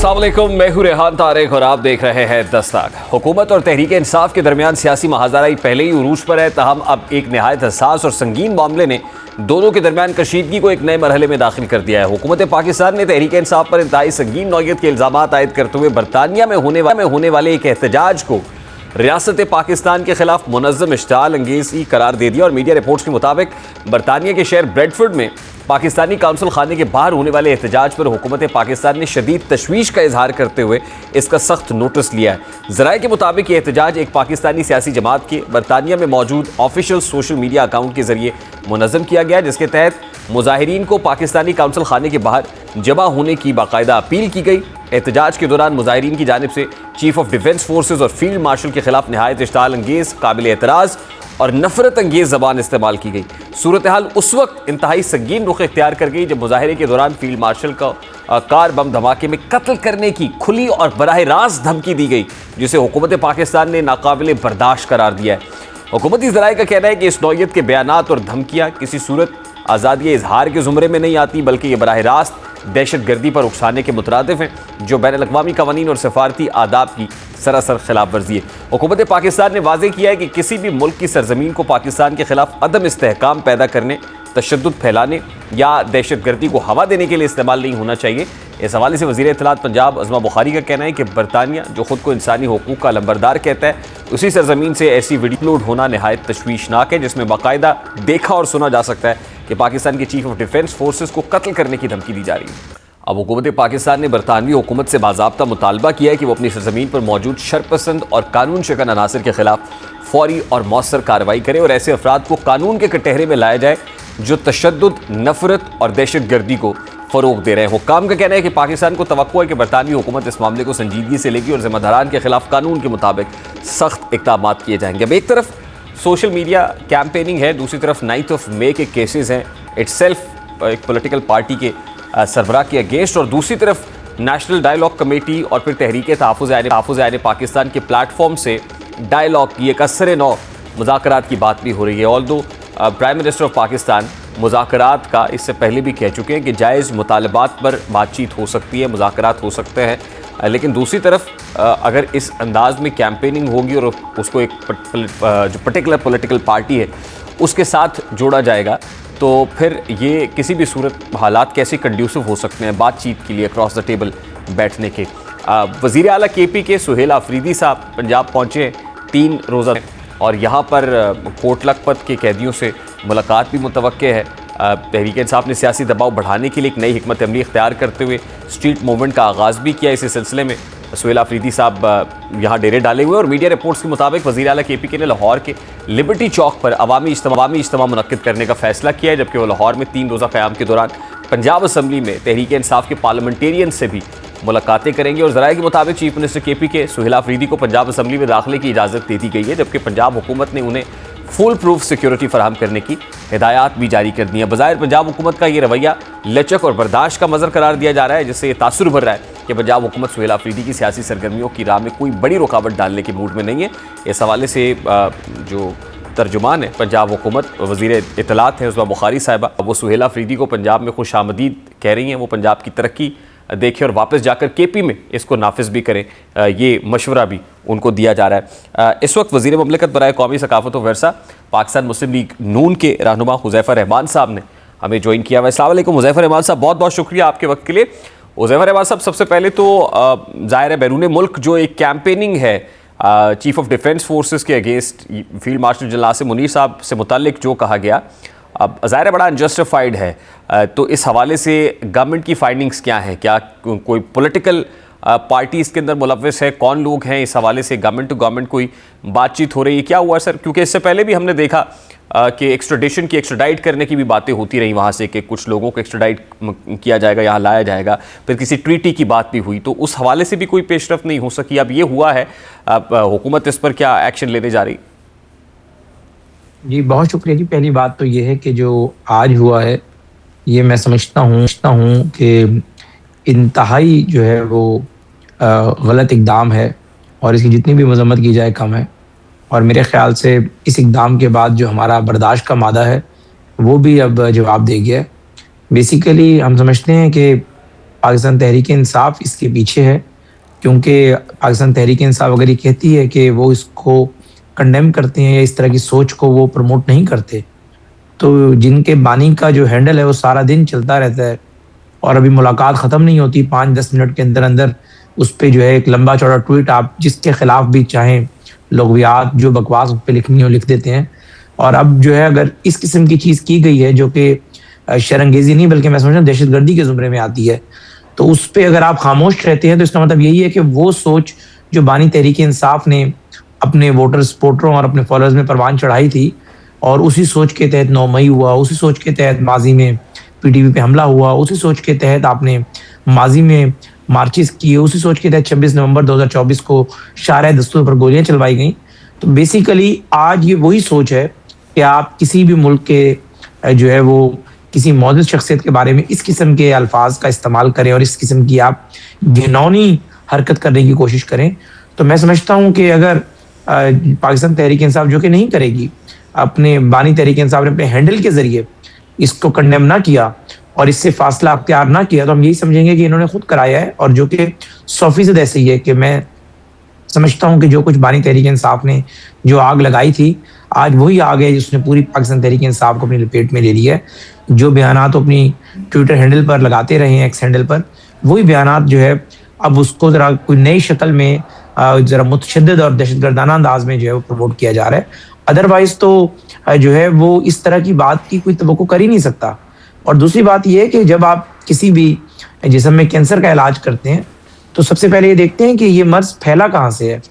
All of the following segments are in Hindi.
अस्सलाम वालेकुम, मैं हूं रेहान तारिक और आप देख रहे हैं दस्तक। हुकूमत और तहरीक इंसाफ के दरमियान सियासी महाजराई पहले ही उरूज पर है, तहम अब एक नहायत हसास और संगीन मामले ने दोनों के दरमियान कशीदगी को एक नए मरहले में दाखिल कर दिया है। हुकूमत पाकिस्तान ने तहरीक इंसाफ पर इंतहाई संगीन नौयत के इल्जामात आयद करते हुए बरतानिया में होने वाले एक एहतजाज को रियासत पाकिस्तान के खिलाफ मुनज़्ज़म इश्तिआल अंगेज़ी करार दे दिया और मीडिया रिपोर्ट्स के मुताबिक बरतानिया के शहर ब्रेडफोर्ड में पाकिस्तानी काउंसिल खाने के बाहर होने वाले एहतजाज पर हुकूमत पाकिस्तान ने शदीद तशवीश का इजहार करते हुए इसका सख्त नोटिस लिया है। ज़राए के मुताबिक ये एहतजाज एक पाकिस्तानी सियासी जमात के बरतानिया में मौजूद ऑफिशियल सोशल मीडिया अकाउंट के जरिए मुनज़्ज़म किया गया, जिसके तहत मुजाहिरीन को पाकिस्तानी काउंसिल खाने के बाहर जमा होने की बाकायदा अपील की गई। एहतजाज के दौरान मुजाहिरीन की जानिब से चीफ ऑफ डिफेंस फोर्सेज और फील्ड मार्शल के खिलाफ नहायत इश्तिआल अंगेज़, काबिल एतराज़ और नफरत अंगेज़ ज़बान इस्तेमाल की गई। सूरत हाल उस वक्त इंतहाई संगीन रुख इख्तियार कर गई जब मुजाहरे के दौरान फील्ड मार्शल का कार बम धमाके में कत्ल करने की खुली और बराह रास्त धमकी दी गई, जिसे हुकूमत पाकिस्तान ने नाकाबिल बर्दाश्त करार दिया है। हुकूमती ज़राए का कहना है कि इस नौयत के बयानात और धमकियाँ किसी सूरत आज़ादी इजहार के ज़ुमरे में नहीं आती, बल्कि ये बराह रास्त दहशत गर्दी पर उकसाने के मुतरादिफ हैं, जो बैन अल-अक़वामी क़वानीन और सफारती आदाब की सरासर खिलाफ वर्जी है। हुकूमत पाकिस्तान ने वाज़ेह किया है कि किसी भी मुल्क की सरजमीन को पाकिस्तान के खिलाफ अदम इस्तेहकाम पैदा करने, तशद्दुद फैलाने या दहशत गर्दी को हवा देने के लिए इस्तेमाल नहीं होना चाहिए। इस हवाले से वज़ीर इत्तलात पंजाब अज़मा बुखारी का कहना है कि बरतानिया, जो खुद को इंसानी हुकूक का लंबरदार कहता है, उसी सरजमीन से ऐसी वीडियो अपलोड होना नहायत तशवीशनाक है, जिसमें बाकायदा देखा और सुना जा सकता है कि पाकिस्तान के चीफ ऑफ डिफेंस फोर्सेस को कत्ल करने की धमकी दी जा रही है। अब हुकूमत पाकिस्तान ने बरतानवी हुकूमत से बाज़ाब्ता मुतालबा किया है कि वो अपनी सरजमीन पर मौजूद शरपसंद और कानून शिकन अनासर के खिलाफ फौरी और मौसर कार्रवाई करे और ऐसे अफराद को कानून के कटहरे में लाया जाए जो तशद्दुद, नफरत और दहशत गर्दी को फ़रोग दे रहे हैं। हुक्काम का कहना है कि पाकिस्तान को तवक्को है कि बरतानवी हुकूमत इस मामले को संजीदगी से लेगी और ज़िम्मेदारान के खिलाफ कानून के मुताबिक सख्त इक़दामात किए जाएंगे। अब एक तरफ सोशल मीडिया कैंपेनिंग है, दूसरी तरफ 9 मई के केसेस हैं इटसेल्फ एक पॉलिटिकल पार्टी के सरबराह के अगेंस्ट, और दूसरी तरफ नेशनल डायलॉग कमेटी और फिर तहरीक तहफ़्फ़ुज़ आइन पाकिस्तान के प्लेटफॉर्म से डायलॉग की एक असर नौ मुज़ाकरात की बात भी हो रही है। Although prime minister of Pakistan मुज़ाकरात का इससे पहले भी कह चुके हैं कि जायज़ मुतालबात पर बातचीत हो सकती है, मुज़ाकरात हो सकते हैं, लेकिन दूसरी तरफ अगर इस अंदाज़ में कैंपेनिंग होगी और उसको एक जो पर्टिकुलर पॉलिटिकल पार्टी है उसके साथ जोड़ा जाएगा, तो फिर ये किसी भी सूरत हालात कैसे कंड्यूसिव हो सकते हैं बातचीत के लिए अक्रॉस द टेबल बैठने के। वज़ीर आला KP के सुहेल आफरीदी साहब पंजाब पहुँचे 3 रोज़ा और यहाँ पर कोट लखपत के कैदियों से मुलाकात भी मुतवक्के है। तहरीक इंसाफ ने सियासी दबाव बढ़ाने के लिए एक नई हिकमत अमली इख्तियार करते हुए स्ट्रीट मूवमेंट का आगाज़ भी किया। इसी सिलसिले में सुहेल आफरीदी साहब यहाँ डेरे डाले हुए और मीडिया रिपोर्ट्स के मुताबिक वज़ीर आला KP ने लाहौर के लिबर्टी चौक पर अवामी इज्तिमा मुनक्किद करने का फैसला किया है, जबकि वो लाहौर में 3 रोज़ा क़याम के दौरान पंजाब असम्बली में तहरीक इंसाफ के पार्लियामेंटेरियन से भी मुलाकातें करेंगे। और ज़राए के मुताबिक चीफ मिनिस्टर KP के सुहेल आफरीदी को पंजाब असम्बली में दाखिले की इजाज़त दे दी गई है, जबकि पंजाब हुकूमत ने उन्हें फुल प्रूफ सिक्योरिटी फराहम करने की हिदायत भी जारी कर दी है। बज़ाहिर पंजाब हुकूमत का ये रवैया लचक और बर्दाश्त का मज़र करार दिया जा रहा है, जिससे ये तासुर भर रहा है कि पंजाब हुकूमत सुहेल आफरीदी की सियासी सरगर्मियों की राह में कोई बड़ी रुकावट डालने के मूड में नहीं है। इस हवाले से जो तर्जुमान है पंजाब हुकूमत, वज़ीर इत्तलात हैं अज़मा बुखारी साहिबा, वो सुहेल आफरीदी को पंजाब में खुश आमदीद कह रही हैं। वो पंजाब की तरक्की देखें और वापस जाकर KP में इसको नाफिज भी करें, ये मशवरा भी उनको दिया जा रहा है। इस वक्त वज़ीर ममलकत बराए कौमी सकाफ़त व वर्सा पाकिस्तान मुस्लिम लीग नून के रहनुमा हुज़ैफ़ा रहमान साहब ने हमें ज्वाइन किया हुआ है। अस्सलाम वालेकुम हुज़ैफ़ा रहमान साहब, बहुत बहुत शुक्रिया आपके वक्त के लिए। हुज़ैफ़ा रहमान साहब, सबसे पहले तो ज़ाहिर है बैरून मुल्क जो एक कैंपेनिंग है चीफ ऑफ डिफेंस फोर्सेस के against field marshal general Asim Munir साहब से मुताल्लिक जो कहा गया, अब ज़ाहिर है बड़ा अनजस्टिफाइड है, तो इस हवाले से गवर्नमेंट की फाइंडिंग्स क्या हैं? क्या कोई पॉलिटिकल पार्टी इसके अंदर मुलव्वस है? कौन लोग हैं? इस हवाले से गवर्नमेंट टू गवर्नमेंट कोई बातचीत हो रही है? क्या हुआ सर? क्योंकि इससे पहले भी हमने देखा कि एक्स्ट्राडिशन की, एक्स्ट्राडाइट करने की भी बातें होती रही वहाँ से कि कुछ लोगों को एक्स्ट्राडाइट किया जाएगा, यहाँ लाया जाएगा, फिर किसी ट्रीटी की बात भी हुई, तो उस हवाले से भी कोई पेशरफ नहीं हो सकी। अब ये हुआ है, अब हुकूमत इस पर क्या एक्शन लेने जा रही? जी बहुत शुक्रिया जी। पहली बात तो ये है कि जो आज हुआ है ये मैं समझता हूँ कि इंतहाई जो है वो गलत इक़दाम है और इसकी जितनी भी मज़म्मत की जाए कम है। और मेरे ख़्याल से इस इक़दाम के बाद जो हमारा बर्दाश्त का मादा है वो भी अब जवाब दे गया है। बेसिकली हम समझते हैं कि पाकिस्तान तहरीक इंसाफ इसके पीछे है, क्योंकि पाकिस्तान तहरीक इंसाफ अगर ये कहती है कि वो इसको कंडेम करते हैं या इस तरह की सोच को वो प्रमोट नहीं करते, तो जिनके बानी का जो हैंडल है वो सारा दिन चलता रहता है और अभी मुलाकात ख़त्म नहीं होती, 5-10 मिनट के अंदर अंदर उस पर जो है एक लंबा चौड़ा ट्वीट आप जिसके खिलाफ भी चाहें लग़वियात जो बकवास उस पर लिखनी हो लिख देते हैं। और अब जो है अगर इस किस्म की चीज़ की गई है जो कि शर्मंगेज़ी नहीं बल्कि मैं समझ रहा हूँ दहशतगर्दी के ज़ुमरे में आती है, तो उस पर अगर आप खामोश रहते हैं तो इसका मतलब यही है कि वो सोच जो बानी तहरीक इंसाफ ने अपने वोटर सपोर्टरों और अपने फॉलोअर्स में परवान चढ़ाई थी और उसी सोच के तहत 9 मई हुआ, उसी सोच के तहत माजी में पीटीपी पे हमला हुआ, उसी सोच के तहत आपने माजी में मार्चेस किए, उसी सोच के तहत 26 नवंबर 2024 को शाहराह दस्तूर पर गोलियां चलवाई गई। तो बेसिकली आज ये वही सोच है कि आप किसी भी मुल्क के जो है वो किसी मौजूद शख्सियत के बारे में इस किस्म के अल्फाज का इस्तेमाल करें और इस किस्म की आप घिनौनी हरकत करने की कोशिश करें। तो मैं समझता हूँ कि अगर पाकिस्तान तहरीक इंसाफ जो कि नहीं करेगी, अपने बानी तहरीक इंसाफ ने अपने हैंडल के जरिए इसको कंडेम ना किया और इससे फासला अख्तियार ना किया, तो हम यही समझेंगे कि इन्होंने खुद कराया है। और जो कि 100% ऐसे ही है कि मैं समझता हूं कि जो कुछ बानी तहरीक इंसाफ ने जो आग लगाई थी, आज वही आग है जिसने पूरी पाकिस्तान तहरीक इंसाफ को अपनी लपेट में ले लिया है। जो बयानात अपनी ट्विटर हैंडल पर लगाते रहे हैं, एक्स हैंडल पर, वही बयानात जो है अब उसको जरा कोई नई शक्ल में जरा मुतशद्दिद और दहशतगर्दाना अंदाज में जो है वो प्रमोट किया जा रहा है। अदरवाइज तो जो है वो इस तरह की बात की कोई तवक्को कर ही नहीं सकता। और दूसरी बात यह है कि जब आप किसी भी जिस्म में कैंसर का इलाज करते हैं तो सबसे पहले ये देखते हैं कि ये मर्ज फैला कहाँ से है।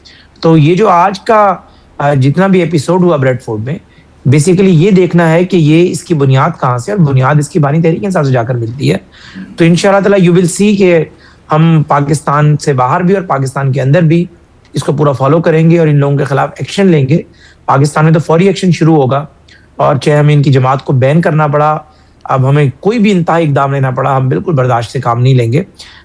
तो ये जो आज का जितना भी एपिसोड हुआ ब्रेडफोर्ड में, बेसिकली ये देखना है कि ये इसकी बुनियाद कहाँ से, और बुनियाद इसकी बानी तहरीक इंसाफ से जाकर मिलती है। तो इंशाल्लाह ताला यू विल सी कि हम पाकिस्तान से बाहर भी और पाकिस्तान के अंदर भी इसको पूरा फॉलो करेंगे और इन लोगों के खिलाफ एक्शन लेंगे। पाकिस्तान में तो फौरी एक्शन शुरू होगा और चाहे हमें इनकी जमात को बैन करना पड़ा, अब हमें कोई भी इंतहाई इकदाम लेना पड़ा, हम बिल्कुल बर्दाश्त से काम नहीं लेंगे।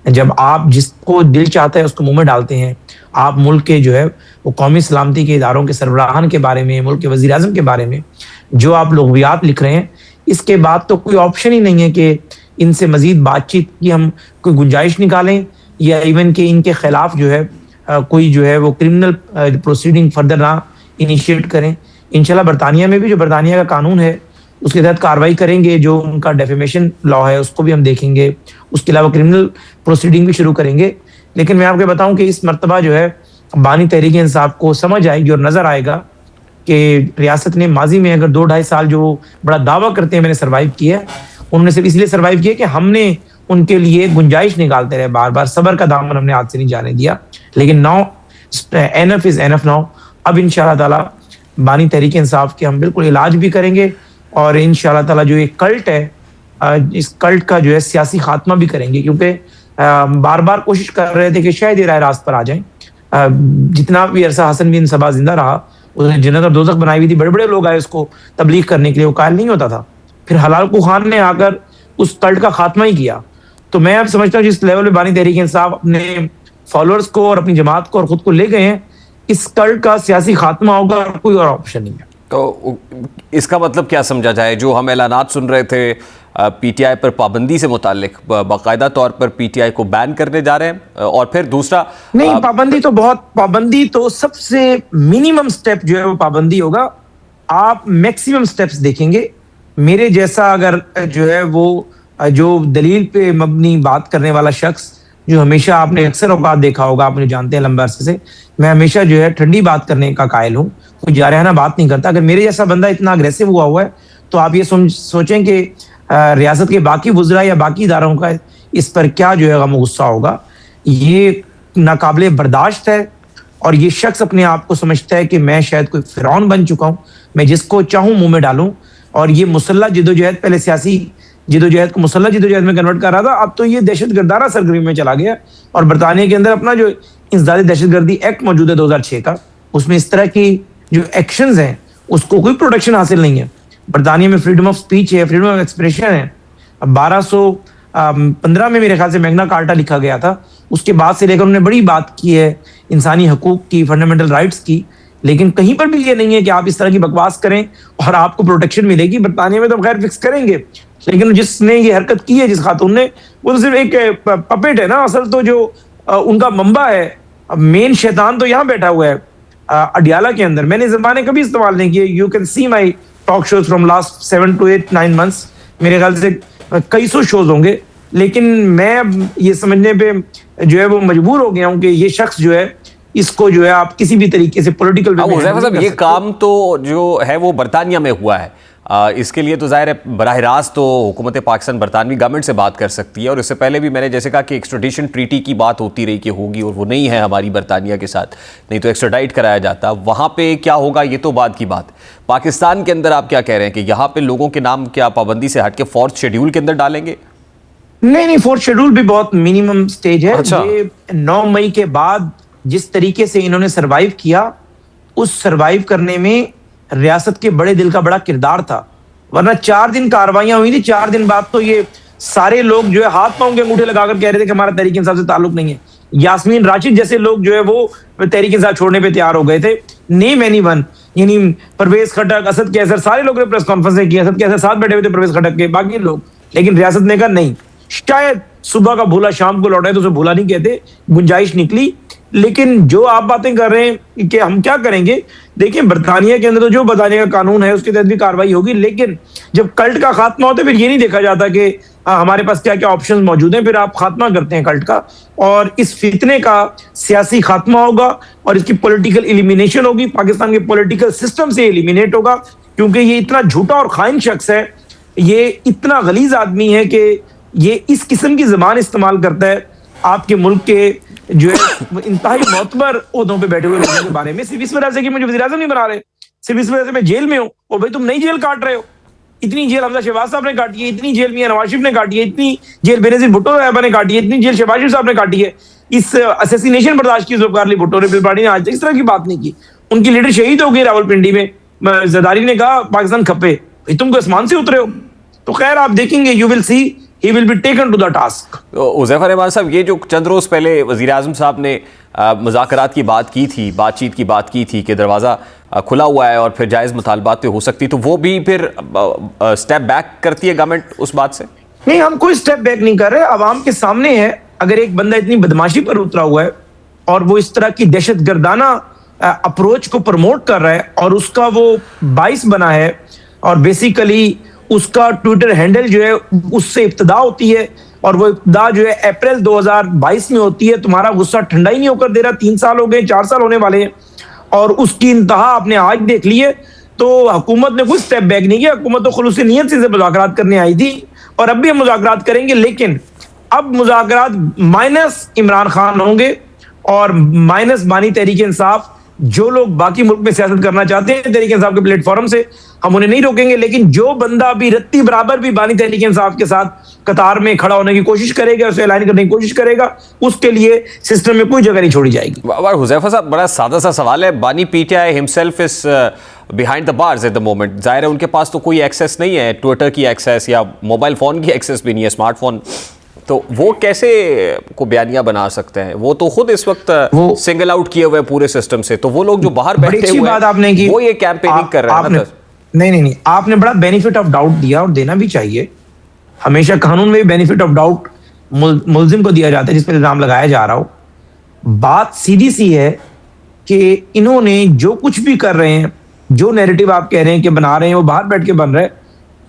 जब आप जिसको दिल चाहता है उसको मुंह में डालते हैं, आप मुल्क के जो है वो कौमी सलामती के इदारों के सरबराहान के बारे में, मुल्क के वज़ीर आज़म के बारे में जो आप लग़वियात लिख रहे हैं, इसके बाद तो कोई ऑप्शन ही नहीं है कि इनसे मजीद बातचीत की हम कोई गुंजाइश निकालें या इवन कि इनके खिलाफ जो है कोई जो है वो क्रिमिनल प्रोसीडिंग फर्दर ना इनिशिएट करें। इंशाल्लाह बरतानिया में भी जो बरतानिया का कानून है उसके तहत कार्रवाई करेंगे, जो उनका डेफेमेशन लॉ है उसको भी हम देखेंगे, उसके अलावा क्रिमिनल प्रोसीडिंग भी शुरू करेंगे। लेकिन मैं आपको बताऊं कि इस मर्तबा जो है बानी तहरीक इंसाफ को समझ आएगी और नजर आएगा कि रियासत ने माजी में अगर 2-2.5 साल जो बड़ा दावा करते हैं मैंने सर्वाइव किया, उन्होंने सिर्फ इसलिए सर्वाइव किया कि हमने उनके लिए गुंजाइश निकालते रहे, बार बार सब्र का दामन हमने हाथ से नहीं जाने दिया। लेकिन now enough is enough now. अब इंशाल्लाह ताला बानी तहरीक इंसाफ के हम बिल्कुल इलाज भी करेंगे और इंशाल्लाह ताला जो एक कल्ट है, इस कल्ट का जो है सियासी खात्मा भी करेंगे, क्योंकि बार बार कोशिश कर रहे थे कि शायद ये राय रास्त पर आ जाए। जितना भी अरसा हसन बिन सबा जिंदा रहा, उसने जन्नत और दोज़ख बनाई हुई थी, बड़े बड़े लोग आए उसको तबलीग करने के लिए, वो कायल नहीं होता था। फिर हलाल खान ने आकर उस कल्ट का खात्मा ही किया। तो मैं अब समझता हूँ जिस लेवल पे बानी तहरीक इंसाफ अपने फॉलोअर्स को और अपनी जमात को और खुद को ले गए हैं, इस कल्ट का सियासी खात्मा होगा, कोई और ऑप्शन नहीं है। तो इसका मतलब क्या समझा जाए? जो हम ऐलानात सुन रहे थे पीटीआई पर पाबंदी से मुतालिक, बाकायदा तौर पर पीटीआई को बैन करने जा रहे हैं, और फिर दूसरा नहीं, पाबंदी तो सबसे मिनिमम स्टेप जो है वो पाबंदी होगा। आप मैक्सिमम स्टेप्स देखेंगे। मेरे जैसा अगर जो है वो जो दलील पे मबनी बात करने वाला शख्स, जो हमेशा आपने अक्सर औकात देखा होगा, आप मुझे जानते हैं लंबे अरसे से, मैं हमेशा जो है ठंडी बात करने का कायल हूँ, कोई जारहाना बात नहीं करता। अगर मेरे जैसा बंदा इतना अग्रेसिव हुआ है तो आप ये सोचें कि रियासत के बाकी वुज़रा या बाकी इदारों का इस पर क्या जो है गम गुस्सा होगा। ये नाकाबिले बर्दाश्त है और ये शख्स अपने आप को समझता है कि मैं शायद कोई फिरौन बन चुका हूँ, मैं जिसको चाहूँ मुंह में डालूं। और ये मुसल्लह जिदोजहद, पहले सियासी जिदोजहद को मुसल्लह जिदोजहद में कन्वर्ट कर रहा था, अब तो ये दहशतगर्दाना सरगर्मी में चला गया। और बरतानिया के अंदर अपना जो इंसदादी दहशतगर्दी एक्ट मौजूद है 2006 का, उसमें इस तरह की जो एक्शंस हैं उसको कोई प्रोटेक्शन हासिल नहीं है। बरतानिया में फ्रीडम ऑफ स्पीच है, फ्रीडम ऑफ एक्सप्रेशन है। अब 1215 में मेरे ख्याल से मैग्ना कार्टा लिखा गया था, उसके बाद से लेकर उन्होंने बड़ी बात की है इंसानी हकूक की, फंडामेंटल राइट्स की। लेकिन कहीं पर भी ये नहीं है कि आप इस तरह की बकवास करें और आपको प्रोटेक्शन मिलेगी। बरतानिया में तो खैर फिक्स करेंगे, लेकिन जिसने ये हरकत की है, जिस खातून ने, वो तो सिर्फ एक पपेट है ना। असल तो जो उनका मंबा है, मेन शैतान तो यहाँ बैठा हुआ है अडियाला के अंदर। मैंने ज़बानें कभी इस्तेमाल नहीं किए। You can see my talk shows from last 7 to 8 9 months। मेरे ख्याल से कई सौ शोज होंगे, लेकिन मैं अब ये समझने पे जो है वो मजबूर हो गया हूँ कि ये शख्स जो है, इसको जो है आप किसी भी तरीके से पॉलिटिकल वे में हुज़ैफा साहब, ये काम तो जो है वो बरतानिया में हुआ है। इसके लिए तो ज़ाहिर है बराह रास्त तो हुकूमत पाकिस्तान बरतानवी गवर्नमेंट से बात कर सकती है, और इससे पहले भी मैंने जैसे कहा कि एक्स्ट्राडिशन ट्रीटी की बात होती रही कि होगी, और वो नहीं है हमारी बरतानिया के साथ, नहीं तो एक्स्ट्राडाइट कराया जाता। वहाँ पे क्या होगा ये तो बाद की बात। पाकिस्तान के अंदर आप क्या कह रहे हैं कि यहाँ पे लोगों के नाम क्या पाबंदी से हट के फोर्थ शेड्यूल के अंदर डालेंगे? नहीं, फोर्थ शेड्यूल भी बहुत मिनिमम स्टेज है। अच्छा। ये 9 मई के बाद जिस तरीके से इन्होंने सरवाइव किया, उस सरवाइव करने में रियासत के बड़े दिल का बड़ा किरदार था। वरना 4 दिन कार्रवाइयां हुई थी, 4 दिन बाद तो ये सारे लोग जो है हाथ पांव के अंगूठे लगाकर कह रहे थे कि हमारा तहरीक इंसाफ से ताल्लुक नहीं है। यास्मीन राशिद जैसे लोग जो है वो तहरीक इंसाफ छोड़ने पे तैयार हो गए थे। नेम एनीवन, यानी परवेज खटक, असद कैसर, सारे लोग ने प्रेस कॉन्फ्रेंस की। असद कैसर साथ बैठे हुए थे परवेज खटक के, बाकी लोग। लेकिन रियासत ने कहा नहीं, शायद सुबह का भूला शाम को लौटा है, तो उसे भूला नहीं कहते, गुंजाइश निकली। लेकिन जो आप बातें कर रहे हैं कि हम क्या करेंगे, देखिए बरतानिया के अंदर तो जो बरतानिया का कानून है उसके तहत भी कार्रवाई होगी। लेकिन जब कल्ट का खात्मा होता है, फिर ये नहीं देखा जाता कि हमारे पास क्या क्या ऑप्शंस मौजूद हैं। फिर आप खात्मा करते हैं कल्ट का, और इस फितने का सियासी खात्मा होगा और इसकी पॉलिटिकल एलिमिनेशन होगी। पाकिस्तान के पॉलिटिकल सिस्टम से एलिमिनेट होगा, क्योंकि ये इतना झूठा और खाइन शख्स है, ये इतना गलीज आदमी है कि ये इस किस्म की जबान इस्तेमाल करता है आपके मुल्क के जो है इंतहाई मोतबर ओहदों पे बैठे हुए लोगों के बारे में, सिर्फ इस वजह से कि मुझे वज़ीर आज़म नहीं बना रहे, सिर्फ इस वजह से मैं जेल में हूँ। और भाई तुम नई जेल काट रहे हो। इतनी जेल हमजा शहबाज साहब ने काटी है, इतनी जेल मियां नवाज शरीफ ने काटी है, इतनी जेल बेनजीर भुट्टो साहबा ने काटी है, इतनी जेल शहबाज शरीफ साहब ने काटी है। इस असैसिनेशन बर्दाश्त की जुल्फ़िकार अली भुट्टो ने, पीपल्स पार्टी ने आज तक इस तरह की बात नहीं की। उनकी लीडर शहीद हो गई रावलपिंडी में। जरदारी ने कहा पाकिस्तान खपे, भाई तुम को आसमान से उतरे हो। तो खैर आप देखेंगे, you will see he will be taken to the task। तो हुज़ैफा रहमान साहब, ये जो चंद रोज़ पहले वज़ीर आज़म साहब ने मुज़ाकरात की बात की थी, बातचीत की बात की थी कि दरवाज़ा खुला हुआ है और फिर जायज़ मुतालबात पे हो सकती, तो वो भी फिर स्टेप बैक करती है गवर्नमेंट उस बात से? नहीं, हम कोई स्टेप बैक नहीं कर रहे। आवाम के सामने है, अगर एक बंदा इतनी बदमाशी पर उतरा हुआ है और वो इस तरह की दहशत गर्दाना अप्रोच को प्रमोट कर रहा है और उसका वो बाइस बना है, और बेसिकली उसका ट्विटर हैंडल जो है उससे इब्तिदा होती है, और वो इब्तिदा जो है अप्रैल 2022 में होती है। तुम्हारा गुस्सा ठंडा ही नहीं होकर दे रहा। 3 साल हो गए, 4 साल होने वाले हैं, और उसकी इंतहा आपने आज देख ली है। तो हुकूमत ने कोई स्टेप बैक नहीं किया। हुकूमत तो खुलूस नियत से मुज़ाकरात करने आई थी, और अब भी हम मुज़ाकरात करेंगे। लेकिन अब मुज़ाकरात माइनस इमरान खान होंगे और माइनस बानी तहरीक इंसाफ। जो लोग बाकी मुल्क में सियासत करना चाहते हैं तहरीक इंसाफ के प्लेटफॉर्म से, हम उन्हें नहीं रोकेंगे। लेकिन जो बंदा भी रत्ती बराबर भी बानी तहरीक इंसाफ के साथ कतार में खड़ा होने की कोशिश करेगा, उसे ऐलान करने की कोशिश करेगा, उसके लिए सिस्टम में कोई जगह नहीं छोड़ी जाएगी। हुज़ैफा साहब, बड़ा सादा सा सवाल है। बानी PTI himself is behind the bars at the moment. जाहिर है उनके पास तो कोई एक्सेस नहीं है, ट्विटर की एक्सेस या मोबाइल फ़ोन की एक्सेस भी नहीं है, स्मार्टफोन। तो वो कैसे को बयानिया बना सकते हैं? वो तो खुद इस वक्त सिंगल आउट किए हुए पूरे सिस्टम से। तो वो लोग जो बाहर बैठे हुए बात आपने की, वो ये कैंपेनिंग कर रहे हैं। नहीं, आपने बड़ा बेनिफिट ऑफ डाउट दिया, और देना भी चाहिए। हमेशा कानून में भी बेनिफिट ऑफ डाउट मुल्जिम को दिया जाता है जिस पर इल्जाम लगाया जा रहा हो। बात सीधी सी है कि इन्होंने जो कुछ भी कर रहे हैं, जो नैरेटिव आप कह रहे हैं कि बना रहे हैं, वो बाहर बैठ के बन रहे हैं।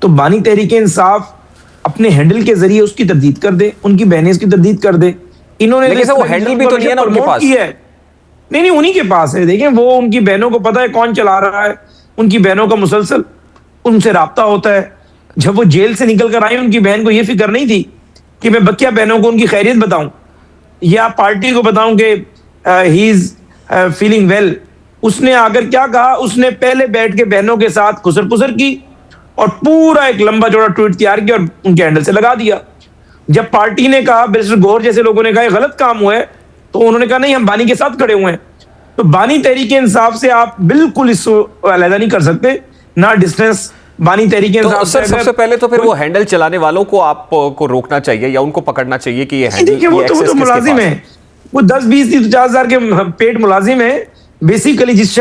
तो बानी तहरीक इंसाफ अपने हैंडल के जरिए उसकी तरदीद कर दे, उनकी बहनें इसकी तरदीद कर दे। इन्होंने वो हैंडल भी तो नहीं है ना उनके पास। नहीं, उन्हीं के पास है। देखें, वो उनकी बहनों को पता है कौन चला रहा है। उनकी बहनों का मुसलसल उनसे राब्ता होता है। जब वो जेल से निकल कर आई, उनकी बहन को यह फिक्र नहीं थी कि मैं बकिया बहनों को उनकी खैरियत बताऊं या पार्टी को बताऊं कि ही इज फीलिंग वेल। उसने आकर क्या कहा, उसने पहले बैठ के बहनों के साथ खुसर पुसर की और पूरा एक लंबा चौड़ा ट्वीट तैयार किया और उनके हैंडल से लगा दिया। जब पार्टी ने कहा, बैरिस्टर गौहर जैसे लोगों ने कहा ये गलत काम हुआ है, तो उन्होंने कहा नहीं, हम बानी के साथ खड़े हुए हैं। तो बानी तहरीक इंसाफ से आप बिल्कुल इसको अलग नहीं कर सकते, ना डिस्टेंस बानी तहरीक इंसाफ से। सबसे पहले तो फिर वो हैंडल चलाने वालों को आपको रोकना चाहिए या उनको पकड़ना चाहिए कि ये हैंडल, देखिए वो तो मुलाजिम है, वो 10-20-50 हज़ार के पेड मुलाजिम है। बेसिकली जिस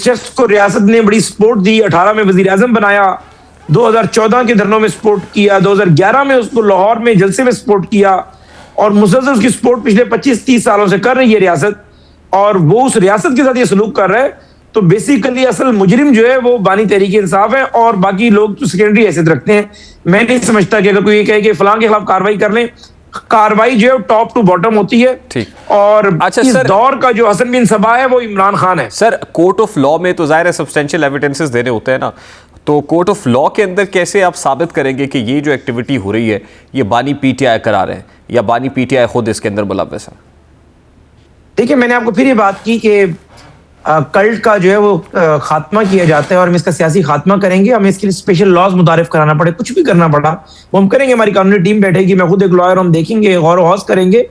शख्स को रियासत ने बड़ी सपोर्ट दी, 18 में वजीर आजम बनाया, 2014 के धरनों में सपोर्ट किया, 2011 में उसको लाहौर में जलसे में सपोर्ट किया, और मुसलसल उसकी सपोर्ट पिछले 25-30 सालों से कर रही है रियासत, और वो उस रियासत के साथ ये सलूक कर रहा है, तो बेसिकली असल मुजरिम जो है वो बानी तहरीक इंसाफ है, और बाकी लोग तो सेकेंडरी हैसियत रखते हैं। मैं नहीं समझता कि अगर कोई ये कहे कि फलां के खिलाफ कार्रवाई कर लें, कार्रवाई जो है टॉप टू बॉटम होती है। ठीक। और अच्छा इस सर, दौर का जो हसन बिन सबा है वो इमरान खान है। सर कोर्ट ऑफ लॉ में तो जाहिर है सब्सटेंशियल एविडेंसेस देने होते हैं ना, तो कोर्ट ऑफ लॉ के अंदर कैसे आप साबित करेंगे कि ये जो एक्टिविटी हो रही है ये बानी पीटीआई करा रहे हैं या बानी पीटीआई खुद इसके अंदर मुलव्वस है? देखिए, मैंने आपको फिर ये बात की कि कल्ट का जो है वो खात्मा किया जाता है, और हम इसका सियासी खात्मा करेंगे। हमें इसके लिए स्पेशल लॉज मुतारिफ कराना पड़े, कुछ भी करना पड़ा वो हम करेंगे। हमारी कानूनी टीम बैठेगी, मैं खुद एक लॉयर, हम देखेंगे, गौर हौस करेंगे।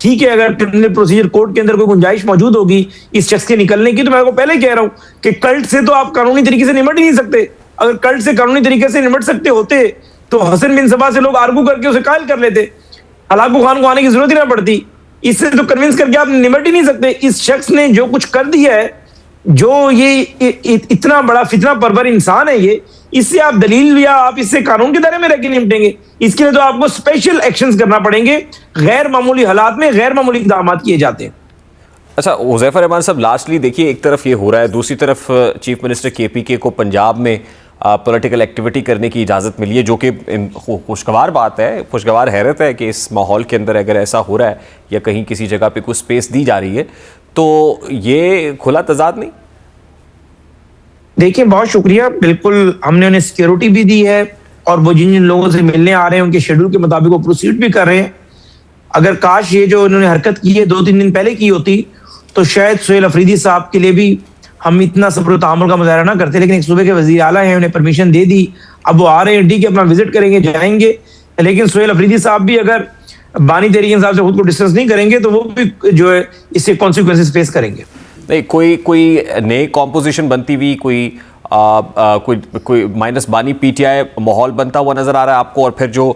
ठीक है, अगर क्रिमिनल प्रोसीजर कोर्ट के अंदर कोई गुंजाइश मौजूद होगी इस शख्स के निकलने की, तो मैं आपको पहले कह रहा हूं कि कल्ट से तो आप कानूनी तरीके से निमट ही नहीं सकते। अगर कल्ट से कानूनी तरीके से निमट सकते होते तो हसन बिन सबा से लोग आर्गू करके उसे कायल कर लेते, हलाकू खान को आने की जरूरत ही ना पड़ती। इससे तो कन्विंस करके आप निमट ही नहीं सकते। इस शख्स ने जो कुछ कर दिया है, जो ये इतना बड़ा फितना परवर इंसान है, ये इससे आप दलील या आप इससे कानून के दायरे में रह के निपटेंगे? इसके लिए तो आपको स्पेशल एक्शंस करना पड़ेंगे। गैर मामूली हालात में गैर मामूली इक़दाम किए जाते हैं। अच्छा हुज़ैफा रहमान साहब, लास्टली देखिए, एक तरफ ये हो रहा है, दूसरी तरफ चीफ मिनिस्टर केपीके को पंजाब में पॉलिटिकल एक्टिविटी करने की इजाज़त मिली है, जो कि खुशगवार बात है, खुशगवार हैरत है कि इस माहौल के अंदर अगर ऐसा हो रहा है या कहीं किसी जगह पे कुछ स्पेस दी जा रही है, तो ये खुला तजाद नहीं? देखिए, बहुत शुक्रिया। बिल्कुल, हमने उन्हें सिक्योरिटी भी दी है, और वो जिन जिन लोगों से मिलने आ रहे हैं उनके शेड्यूल के मुताबिक वो प्रोसीड भी कर रहे हैं। अगर काश ये जो उन्होंने हरकत की है 2-3 दिन पहले की होती, तो शायद सुहेल अफरीदी साहब के लिए भी हम इतना सब्र तहम्मुल का मुजाहरा ना करते। लेकिन एक सूबे के वजीर आला हैं, उन्हें परमिशन दे दी, अब वो आ रहे हैं, ठीक है, अपना विजिट करेंगे, जाएंगे। लेकिन सुहेल अफरीदी साहब भी अगर बानी तहरीक इंसाफ से खुद को डिस्टेंस नहीं करेंगे तो वो भी जो है इससे कॉन्सिक्वेंसेस फेस करेंगे। नहीं, कोई नई कॉम्पोजिशन बनती हुई, कोई माइनस बानी पीटीआई माहौल बनता हुआ नजर आ रहा है आपको? और फिर जो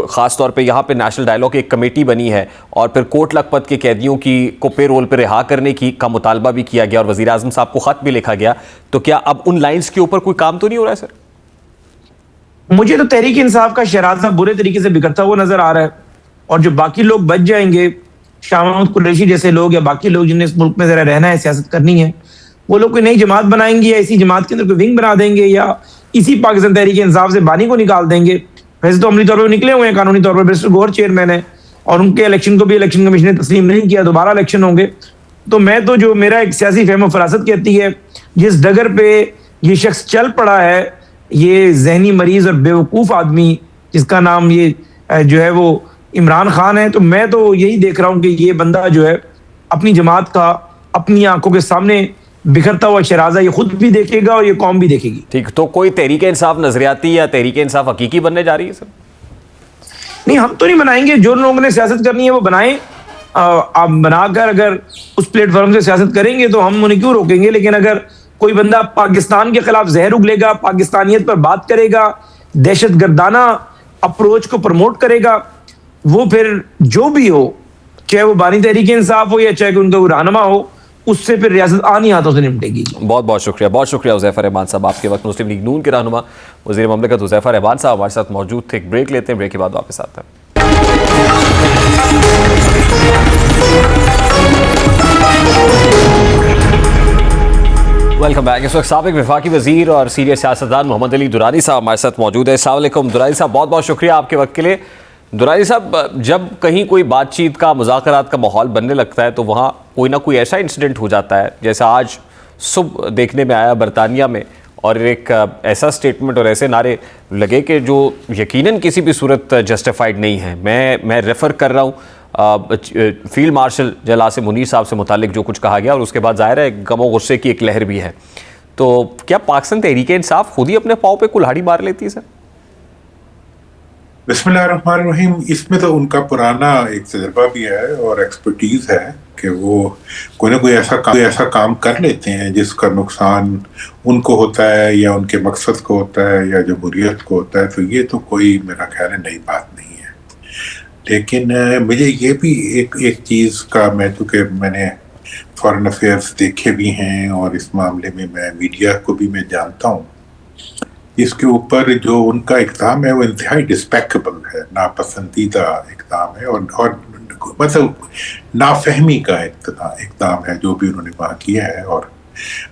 खास तौर पे यहाँ पे नेशनल डायलॉग एक कमेटी बनी है, और फिर कोट लखपत के कैदियों को पे रोल पे रिहा करने का मुतालबा भी किया गया, और वजीर आजम साहब को खत भी लिखा गया, तो क्या अब उन लाइन्स के ऊपर कोई काम तो नहीं हो रहा है सर? मुझे तो तहरीक इंसाफ का शराजा बुरे तरीके से बिखरता हुआ नजर आ रहा है, और जो बाकी लोग बच जाएंगे, शाह महमूद कुरैशी जैसे लोग या बाकी लोग जिन्हें इस मुल्क में जरा रहना है, सियासत करनी है, वो लोग कोई नई जमात बनाएंगे या इसी जमात के अंदर कोई विंग बना देंगे, या इसी पाकिस्तान तहरीक इंसाफ से बानी को निकाल देंगे। वैसे तो अमली तौर पर निकले हुए हैं, कानूनी तौर पर बैरिस्टर गौहर चेयरमैन है, और उनके इलेक्शन को भी इलेक्शन कमीशन ने तस्लीम नहीं किया, दोबारा इलेक्शन होंगे। तो मैं तो, जो मेरा एक सियासी फहम फरासत कहती है, जिस डगर पे ये शख्स चल पड़ा है, ये जहनी मरीज और बेवकूफ़ आदमी जिसका नाम ये जो है वो इमरान खान है, तो मैं तो यही देख रहा हूँ कि ये बंदा जो है अपनी जमात का अपनी आंखों के सामने बिखरता हुआ शराजा ये खुद भी देखेगा और ये कौम भी देखेगी। ठीक, तो कोई तहरीक इंसाफ नजरियाती या तहरीक इंसाफ हकीकी बनने जा रही है सर? नहीं, हम तो नहीं बनाएंगे। जो लोगों ने सियासत करनी है वो बनाएं। आप बनाकर अगर उस प्लेटफॉर्म से सियासत करेंगे तो हम उन्हें क्यों रोकेंगे। लेकिन अगर कोई बंदा पाकिस्तान के खिलाफ जहर उगलेगा, पाकिस्तानियत पर बात करेगा, दहशत गर्दाना अप्रोच को प्रमोट करेगा, वो फिर जो भी हो, चाहे वो बानी तहरीक इंसाफ हो या चाहे उनका वो रहनुमा हो, उससे फिर रियासत आनी हाथों से निपटेगी। बहुत बहुत शुक्रिया हुज़ैफा रहमान साहब, आपके वक्त मुस्लिम लीग नून के रहनुमा वज़ीर ममलिकत हुज़ैफा रहमान साहब हमारे साथ मौजूद थे। एक ब्रेक लेते हैं, ब्रेक के बाद वापस आते हैं। Welcome back. इस वक्त साबिक वफाकी वज़ीर और सीनियर सियासतदान मोहम्मद अली दुरानी साहब हमारे साथ मौजूद है। अस्सलाम वालेकुम दुरानी साहब, बहुत बहुत शुक्रिया आपके वक्त के लिए। दुरानी साहब, जब कहीं कोई बातचीत का, मुज़ाकरात का माहौल बनने लगता है तो वहाँ कोई ना कोई ऐसा इंसिडेंट हो जाता है, जैसा आज सुबह देखने में आया बरतानिया में, और एक ऐसा स्टेटमेंट और ऐसे नारे लगे कि जो यकीनन किसी भी सूरत जस्टिफाइड नहीं है। मैं रेफ़र कर रहा हूँ field marshal general Asim Munir साहब से मुतालिक जो कुछ कहा गया, और उसके बाद ज़ाहिर है गम गुस्से की एक लहर भी है। तो क्या पाकिस्तान तहरीक इंसाफ खुद ही अपने पाँव पे कुल्हाड़ी मार लेती है सर? बिस्मिल्लाहिर्रहमानिर्रहीम। इसमें तो उनका पुराना एक तजर्बा भी है और एक्सपर्टीज है कि वो कोई ना कोई ऐसा काम कर लेते हैं जिसका नुकसान उनको होता है या उनके मकसद को होता है या जमहूरियत को होता है। तो ये तो कोई मेरा ख्याल है नई बात नहीं है। लेकिन मुझे ये भी एक चीज़ का, मैं चूँकि मैंने फॉरेन अफेयर्स देखे भी हैं और इस मामले में मैं मीडिया को भी मैं जानता हूँ। इसके ऊपर जो उनका इक़दाम है वो इंतहाई डिस्पेक्टेबल है, नापसंदीदा इक़दाम है और मतलब नाफहमी का इक़दाम है जो भी उन्होंने वहाँ किया है, और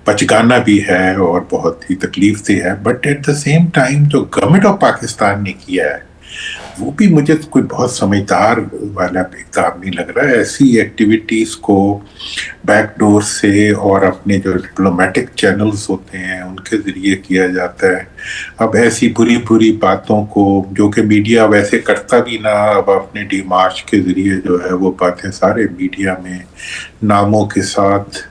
बचकाना भी है और बहुत ही तकलीफदेह है। But at the same time जो गवर्नमेंट ऑफ पाकिस्तान ने किया है वो भी मुझे कोई बहुत समझदार वाला इक़दाम नहीं लग रहा है। ऐसी एक्टिविटीज़ को बैकडोर से और अपने जो डिप्लोमेटिक चैनल्स होते हैं उनके ज़रिए किया जाता है। अब ऐसी बुरी बुरी बातों को जो कि मीडिया वैसे करता भी ना, अब अपने डिमार्च के ज़रिए जो है वो बातें सारे मीडिया में नामों के साथ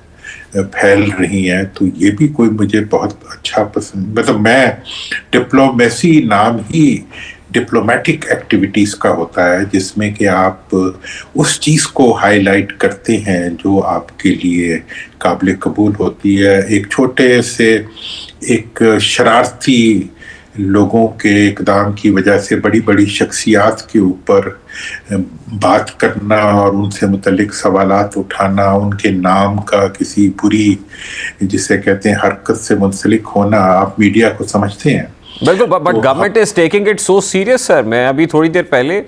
फैल रही हैं, तो ये भी कोई मुझे बहुत अच्छा पसंद, मतलब मैं डिप्लोमेसी नाम ही डिप्लोमेटिक एक्टिविटीज़ का होता है जिसमें कि आप उस चीज़ को हाईलाइट करते हैं जो आपके लिए काबिल कबूल होती है। एक छोटे से एक शरारती लोगों के इक़दाम की वजह से बड़ी बड़ी शख्सियात के ऊपर बात करना और उनसे मुतल्लिक सवालात उठाना, उनके नाम का किसी बुरी जिसे कहते हैं हरकत से मुंसलिक होना, आप मीडिया को समझते हैं। बिल्कुल, but government is taking it so serious sir. मैं अभी थोड़ी देर पहले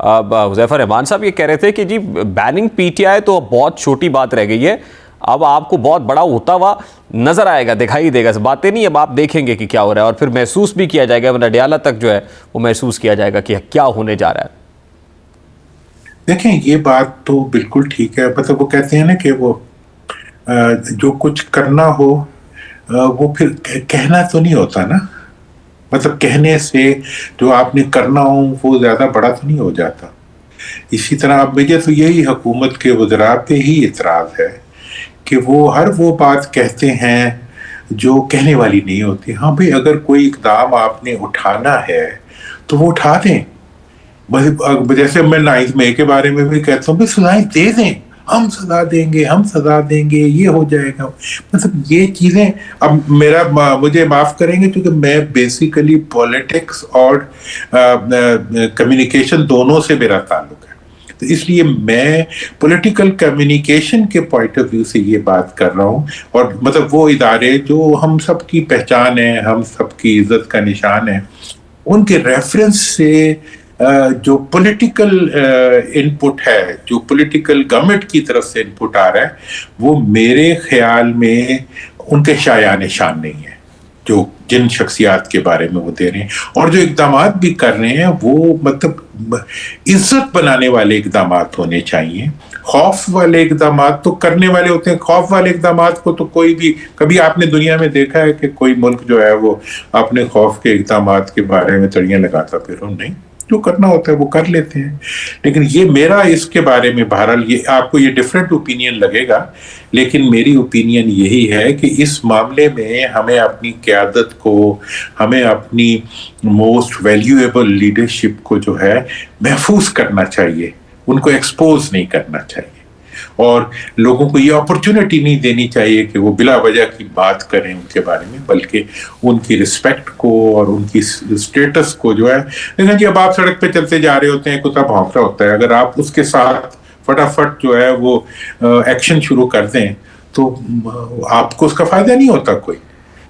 हुज़ैफा रहमान साहब ये कह रहे थे कि जी बैनिंग पीटीआई तो अब बहुत छोटी बात रह गई है, अब आपको बहुत बड़ा होता हुआ नजर आएगा, दिखाई देगा, बातें नहीं, अब आप देखेंगे कि क्या हो रहा है और फिर महसूस भी किया जाएगा, नडियाला तक जो है वो महसूस किया जाएगा कि क्या होने जा रहा है। देखें, ये बात तो बिल्कुल ठीक है। मतलब वो कहते हैं ना कि वो जो कुछ करना हो वो फिर कहना तो नहीं होता ना, मतलब कहने से जो आपने करना हो वो ज़्यादा बड़ा तो नहीं हो जाता। इसी तरह अब मुझे तो यही हुकूमत के वज़रा पे ही इतराज़ है कि वो बात कहते हैं जो कहने वाली नहीं होती। हाँ भाई, अगर कोई इक़दाम आपने उठाना है तो वो उठा दें। जैसे मैं 9 मई के बारे में भी कहता हूँ, भाई सजाएं दे दें, हम सजा देंगे, ये हो जाएगा। मतलब ये चीज़ें, अब मुझे माफ़ करेंगे क्योंकि मैं बेसिकली पॉलिटिक्स और कम्युनिकेशन दोनों से मेरा ताल्लुक है, तो इसलिए मैं पॉलिटिकल कम्युनिकेशन के पॉइंट ऑफ व्यू से ये बात कर रहा हूँ। और मतलब वो इदारे जो हम सब की पहचान है, हम सब की इज्जत का निशान है, उनके रेफरेंस से जो पॉलिटिकल इनपुट है, जो पॉलिटिकल गवर्नमेंट की तरफ से इनपुट आ रहा है, वो मेरे ख्याल में उनके शाया निशान नहीं है जो जिन शख्सियात के बारे में वो दे रहे हैं। और जो इक़दामात भी कर रहे हैं वो मतलब इज्जत बनाने वाले इक़दामात होने चाहिए। खौफ वाले इक़दामात तो करने वाले होते हैं, खौफ वाले इक़दामात को तो कोई भी, कभी आपने दुनिया में देखा है कि कोई मुल्क जो है वो अपने खौफ के इक़दामात के बारे में तड़ियाँ लगाता फिर नहीं, जो करना होता है वो कर लेते हैं। लेकिन ये मेरा इसके बारे में, बहरहाल ये आपको ये डिफरेंट ओपिनियन लगेगा, लेकिन मेरी ओपिनियन यही है कि इस मामले में हमें अपनी क़यादत को, हमें अपनी मोस्ट वैल्यूएबल लीडरशिप को जो है महफूज करना चाहिए, उनको एक्सपोज नहीं करना चाहिए और लोगों को ये अपॉर्चुनिटी नहीं देनी चाहिए कि वो बिला वजह की बात करें उनके बारे में, बल्कि उनकी रिस्पेक्ट को और उनकी स्टेटस को जो है। लेकिन जी अब आप सड़क पे चलते जा रहे होते हैं, कुत्ता भौंक रहा होता है, अगर आप उसके साथ फटाफट जो है वो एक्शन शुरू कर दें तो आपको उसका फायदा नहीं होता कोई।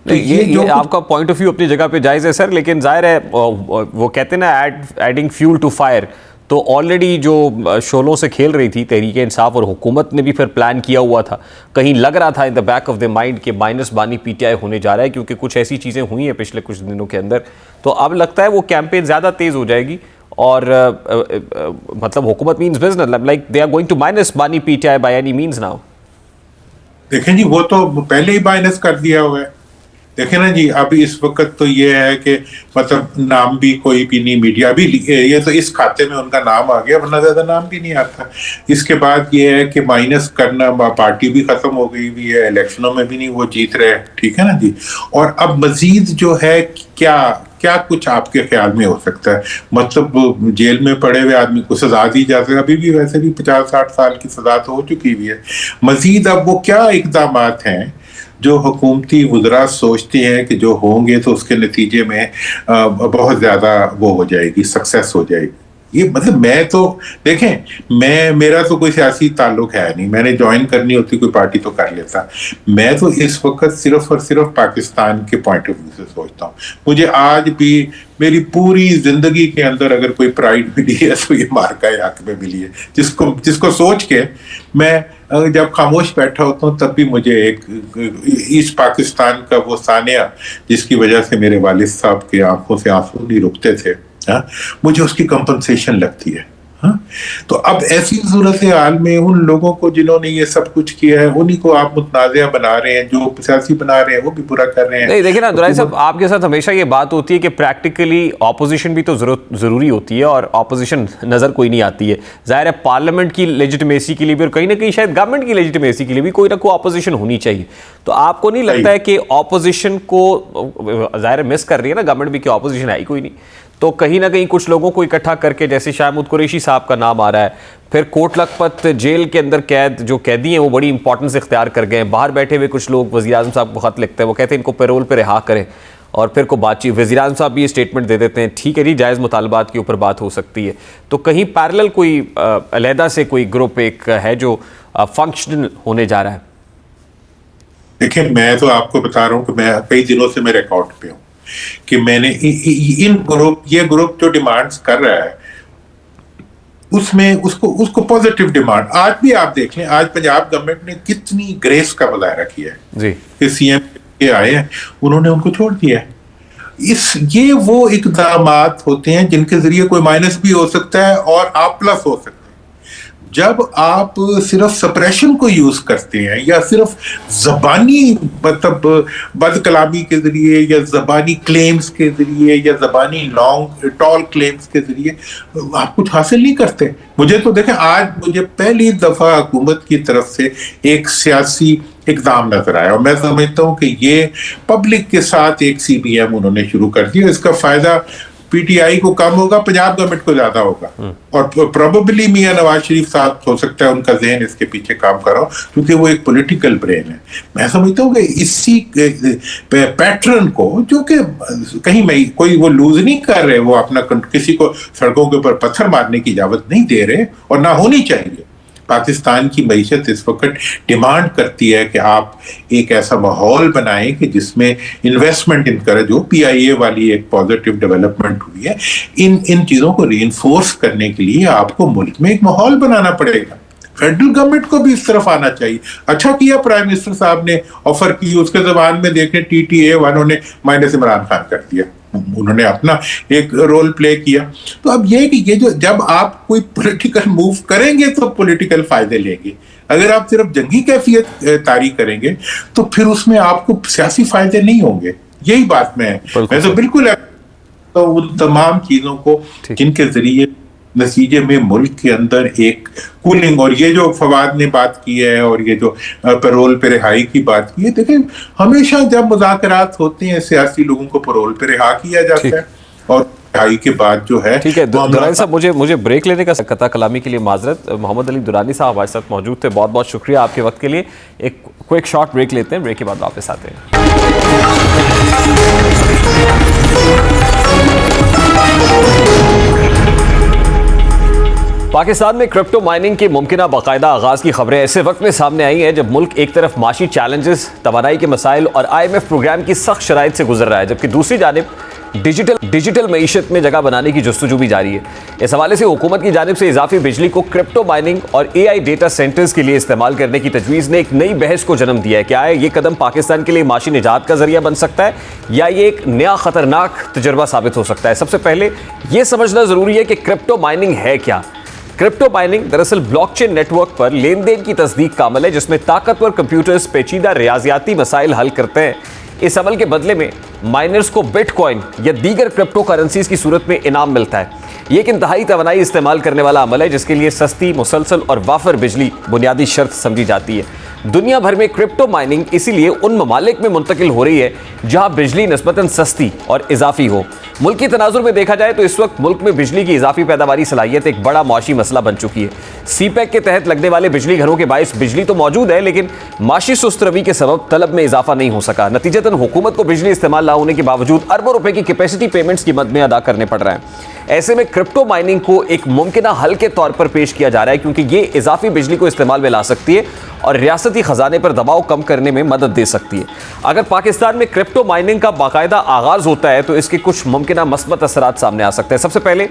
तो ये आपका पॉइंट ऑफ व्यू अपनी जगह पे जायज़ है सर, लेकिन जाहिर है वो कहते हैं ना एडिंग फ्यूल टू फायर, तो ऑलरेडी जो शोलों से खेल रही थी तहरीक इंसाफ और हुकूमत ने भी फिर प्लान किया हुआ था, कहीं लग रहा था in the back of the mind कि माइनस बानी पीटीआई होने जा रहा है, क्योंकि कुछ ऐसी चीज़ें हुई हैं पिछले कुछ दिनों के अंदर, तो अब लगता है वो कैंपेन ज़्यादा तेज़ हो जाएगी और मतलब हुकूमत means business, like they are going to minus बानी PTI by any means now. देखें जी, वो तो पहले ही माइनस कर दिया हुआ है। देखें ना जी, अभी इस वक्त तो ये है कि मतलब नाम भी कोई भी नहीं, मीडिया भी ये तो इस खाते में उनका नाम आ गया, वरना ज्यादा नाम भी नहीं आता। इसके बाद ये है कि माइनस करना, पार्टी भी खत्म हो गई भी है, इलेक्शनों में भी नहीं वो जीत रहे, ठीक है ना जी। और अब मजीद जो है क्या कुछ आपके ख्याल में हो सकता है? मतलब जेल में पड़े हुए आदमी को सजा दी जाती है, अभी भी वैसे भी 50-60 साल की सजा तो हो चुकी हुई है। मजीद अब वो क्या इक़दामात हैं जो हुकूमती वज़रा सोचते हैं कि जो होंगे तो उसके नतीजे में बहुत ज़्यादा वो हो जाएगी, सक्सेस हो जाएगी। ये मतलब मैं तो देखें, मेरा तो कोई सियासी ताल्लुक है नहीं, मैंने ज्वाइन करनी होती कोई पार्टी तो कर लेता। मैं तो इस वक्त सिर्फ और सिर्फ पाकिस्तान के पॉइंट ऑफ व्यू से सोचता हूँ। मुझे आज भी मेरी पूरी जिंदगी के अंदर अगर कोई प्राइड मिली है तो ये मार्का हक में मिली है, जिसको सोच के मैं जब खामोश बैठा होता हूँ तब भी मुझे एक ईस्ट पाकिस्तान का वो सानिया जिसकी वजह से मेरे वालिद साहब के आंखों से आंसू नहीं रुकते थे, मुझे उसकी कंपनसेशन लगती है। तो अब ऐसी सूरत हाल में उन लोगों को जिन्होंने ये सब कुछ किया है उन्हीं को आप मुतनाज़िया बना रहे हैं, जो सियासी बना रहे हैं वो भी बुरा कर रहे हैं। नहीं देखिए ना दुरानी साहब, आपके साथ हमेशा ये बात होती है कि प्रैक्टिकली ऑपोजिशन भी तो जरूरी होती है, और ऑपोजिशन नजर कोई नहीं आती है। जाहिर है पार्लियामेंट की लेजिटिमेसी के लिए भी और कहीं ना कहीं शायद गवर्नमेंट की लेजिटिमेसी के लिए भी कोई ना कोई ऑपोजिशन होनी चाहिए। तो आपको नहीं लगता है कि ऑपोजिशन को जाहिर मिस कर रही है ना गवर्नमेंट भी, कि ऑपोजिशन है ही कोई नहीं, तो कहीं ना कहीं कुछ लोगों को इकट्ठा करके, जैसे शाहमूद कुरैशी साहब का नाम आ रहा है, फिर कोट लखपत जेल के अंदर जो कैदी हैं वो बड़ी इंपॉर्टेंस इख्तियार कर गए हैं। बाहर बैठे हुए कुछ लोग वज़ीर आज़म साहब को खत लिखते हैं, वो कहते हैं इनको पैरोल पे रिहा करें, और फिर को बातचीत वज़ीर आज़म साहब भी ये स्टेटमेंट दे देते हैं, ठीक है जी जायज़ मुतालबात के ऊपर बात हो सकती है। तो कहीं पैरेलल कोई अलहदा से कोई ग्रुप एक है जो फंक्शनल होने जा रहा है? देखिए, मैं तो आपको बता रहा हूँ कि मैं कई दिनों से मेरे रिकॉर्ड पे हूँ कि मैंने ये ग्रुप जो डिमांड्स कर रहा है उसमें उसको पॉजिटिव डिमांड, आज भी आप देख लें, आज पंजाब गवर्नमेंट ने कितनी ग्रेस का मुजाहरा किया है जी, कि सीएम के आए हैं उन्होंने उनको छोड़ दिया है। ये वो इक़दामात होते हैं जिनके जरिए कोई माइनस भी हो सकता है और आप प्लस हो सकते हैं। जब आप सिर्फ सप्रेशन को यूज करते हैं या सिर्फ जबानी मतलब बदकलामी के जरिए या जबानी क्लेम्स के जरिए या जबानी लॉन्ग टॉल क्लेम्स के जरिए आप कुछ हासिल नहीं करते। मुझे तो देखें, आज मुझे पहली दफा हुकूमत की तरफ से एक सियासी इक़दाम नजर आया और मैं समझता हूँ कि ये पब्लिक के साथ एक CBM उन्होंने शुरू कर दिया। इसका फायदा PTI को कम होगा, पंजाब गवर्नमेंट को ज्यादा होगा, और प्रोबेबली मियां नवाज शरीफ साहब हो सकता है उनका जहन इसके पीछे काम कर रहा हो, क्योंकि वो एक पॉलिटिकल ब्रेन है। मैं समझता हूँ कि इसी पैटर्न को, जो कि कहीं कोई वो लूज नहीं कर रहे, वो अपना किसी को सड़कों के ऊपर पत्थर मारने की इजाजत नहीं दे रहे और ना होनी चाहिए। पाकिस्तान की मईशत इस वक्त डिमांड करती है कि आप एक ऐसा माहौल बनाएं कि जिसमें इन्वेस्टमेंट इनकरेज हो। PIA वाली एक पॉजिटिव डेवलपमेंट हुई है। इन चीज़ों को रीइंफोर्स करने के लिए आपको मुल्क में एक माहौल बनाना पड़ेगा। फेडरल गवर्नमेंट को भी इस तरफ आना चाहिए। अच्छा किया प्राइम मिनिस्टर साहब ने ऑफर की, उसके जबान में देखें TTA वालों ने माइनस इमरान खान कर दिया, उन्होंने अपना एक रोल प्ले किया। तो अब ये जो जब आप कोई पॉलिटिकल मूव करेंगे तो पॉलिटिकल फायदे लेंगे, अगर आप सिर्फ जंगी कैफियत तारी करेंगे तो फिर उसमें आपको सियासी फायदे नहीं होंगे। यही बात मैं तो बिल्कुल तो उन तमाम चीजों को जिनके जरिए नतीजे में मुल्क के अंदर एक कूलिंग, और ये जो फवाद ने बात की है और ये जो पैरोल पे रिहाई की बात की है, देखिए हमेशा जब मुज़ाकरात होते हैं सियासी लोगों को पैरोल पे रिहा किया जाता है और रिहाई के बाद जो है। ठीक है दुरानी साहब, मुझे ब्रेक लेने का कता कलामी के लिए माजरत। मोहम्मद अली दुरानी साहब हमारे साथ मौजूद थे, बहुत बहुत शुक्रिया आपके वक्त के लिए। एक क्विक शॉर्ट ब्रेक लेते हैं, ब्रेक के बाद वापस आते हैं। पाकिस्तान में क्रिप्टो माइनिंग के मुमकिना बाकायदा आगाज की खबरें ऐसे वक्त में सामने आई हैं जब मुल्क एक तरफ माशी चैलेंजेस, तवानाई के मसाइल और IMF प्रोग्राम की सख्त शराइत से गुजर रहा है, जबकि दूसरी जानिब डिजिटल मईशत में जगह बनाने की जस्तजू भी जारी है। इस हवाले से हुकूमत की जानिब से इजाफी बिजली को क्रिप्टो माइनिंग और AI डेटा सेंटर्स के लिए इस्तेमाल करने की तजवीज़ ने एक नई बहस को जन्म दिया है। क्या है ये कदम पाकिस्तान के लिए माशी निजात का जरिया बन सकता है या ये एक नया खतरनाक तजर्बा साबित हो सकता है? सबसे पहले ये समझना जरूरी है कि क्रिप्टो माइनिंग है क्या। क्रिप्टो माइनिंग दरअसल ब्लॉकचेन नेटवर्क पर लेन देन की तस्दीक का अमल है, जिसमें ताकतवर कंप्यूटर्स पेचीदा रियाजियाती मसाइल हल करते हैं। इस अमल के बदले में माइनर्स को बिटकॉइन या दीगर क्रिप्टो करेंसीज की सूरत में इनाम मिलता है। ये एक इंतहाई तवानाई इस्तेमाल करने वाला अमल है, जिसके लिए सस्ती, मुसलसल और वाफर बिजली बुनियादी शर्त समझी जाती है। दुनिया भर में क्रिप्टो माइनिंग इसीलिए उन ममालिक में मुंतकिल हो रही है जहां बिजली निस्बतन सस्ती और इजाफी हो। मुल्क की तनाजुर में देखा जाए तो इस वक्त मुल्क में बिजली की इजाफी पैदावारी सलाहियत एक बड़ा माशी मसला बन चुकी है। सीपैक के तहत लगने वाले बिजली घरों के बायस बिजली तो मौजूद है, लेकिन माशी सुस्त रवि के सबब तलब में इजाफा नहीं हो सका। नतीजतन हुकूमत को बिजली इस्तेमाल ना होने के बावजूद अरबों रुपए की कैपेसिटी पेमेंट्स की मद में अदा करने पड़ रहे हैं। ऐसे में क्रिप्टो माइनिंग को एक मुमकिन हल के तौर पर पेश किया जा रहा है, क्योंकि ये इजाफी बिजली को इस्तेमाल में ला सकती है और रियासती खजाने पर दबाव कम करने में मदद दे सकती है। अगर पाकिस्तान में क्रिप्टो माइनिंग का बाकायदा आगाज होता है तो इसके कुछ मुमकिन मस्बत असरात सामने आ सकते हैं। सबसे पहले